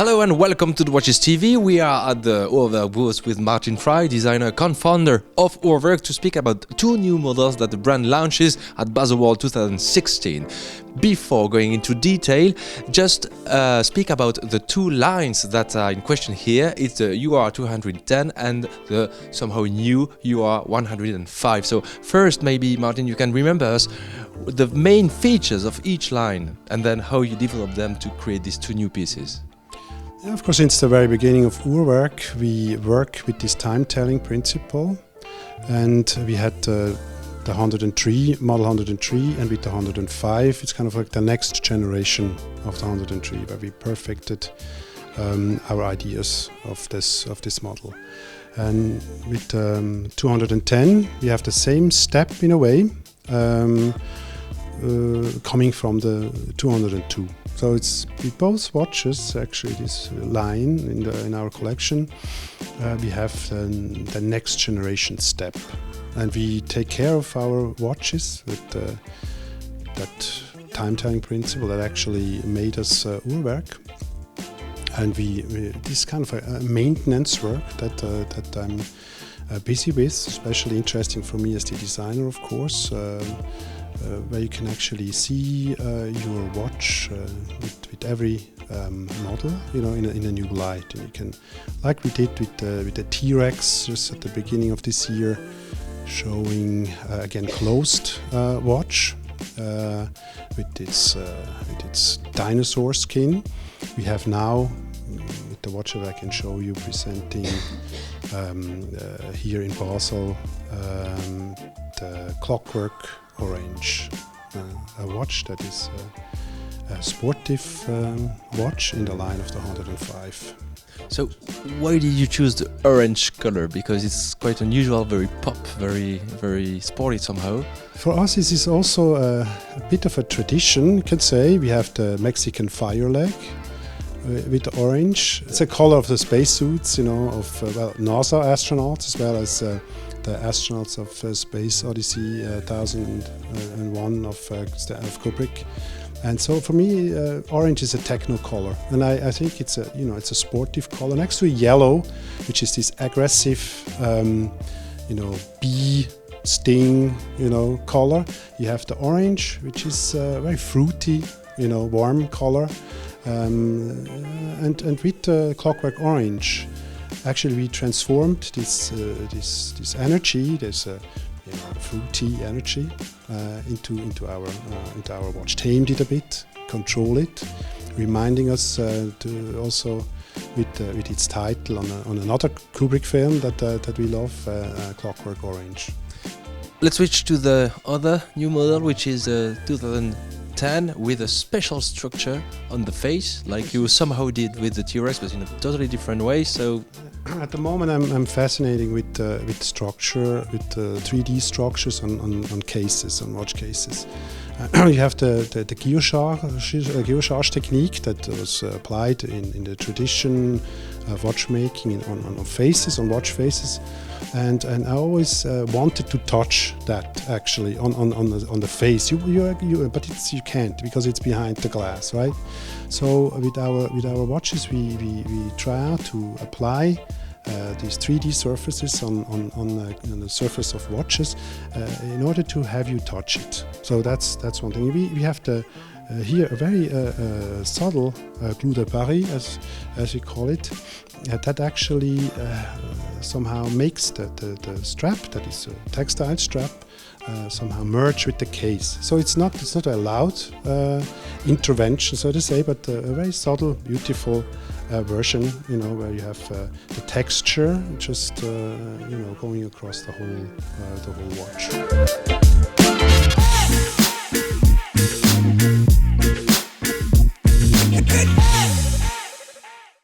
Hello and welcome to the Watches TV. We are at the URWERK booth with Martin Frei, designer, co-founder of URWERK, to speak about two new models that the brand launches at Baselworld 2016. Before going into detail, just speak about the two lines that are in question here. It's the UR210 and the somehow new UR105. So first, maybe Martin, you can remember us the main features of each line and then how you develop them to create these two new pieces. Yeah, of course, since the very beginning of URWERK, we work with this time-telling principle, and we had the 103, model 103, and with the 105, it's kind of like the next generation of the 103, where we perfected our ideas of this model. And with 210, we have the same step in a way, coming from the 202. So it's with both watches, actually, this line in our collection, we have the next generation step, and we take care of our watches with that time-telling principle that actually made us URWERK. And we this kind of a maintenance work that I'm busy with, especially interesting for me as the designer, of course. Where you can actually see your watch with every model, in a new light. And you can, like we did with the T-Rex just at the beginning of this year, showing again closed watch with its dinosaur skin. We have now with the watch that I can show you presenting here in Basel the Clockwork Orange, a watch that is a sportive watch in the line of the 105. So why did you choose the orange color? Because it's quite unusual, very pop, very, very sporty somehow. For us, this is also a bit of a tradition, you could say. We have the Mexican fire leg with the orange. It's a color of the spacesuits, of NASA astronauts, as well as the astronauts of Space Odyssey 1001 of Kubrick. And so for me, orange is a techno color, and I think it's a sportive color next to yellow, which is this aggressive, bee sting, color. You have the orange, which is very fruity, warm color, and with the Clockwork Orange. Actually, we transformed this energy, this fruity energy, into our watch. Tamed it a bit, control it, reminding us to also with its title on another Kubrick film that we love, Clockwork Orange. Let's switch to the other new model, which is 2010, with a special structure on the face, like you somehow did with the T-Rex, but in a totally different way. So at the moment, I'm fascinated with structure, with 3D structures on cases, on watch cases. You have the guillochage technique that was applied in the tradition of watchmaking on faces, on watch faces, and I always wanted to touch that actually on the face. But you can't, because it's behind the glass, right? So with our watches, we try out to apply these 3D surfaces on the surface of watches in order to have you touch it. So that's one thing. We have here a very subtle clou de Paris, as we call it, that actually somehow makes the strap, that is a textile strap, somehow merge with the case. So it's not a loud intervention, so to say, but a very subtle, beautiful version, where you have the texture just going across the whole watch.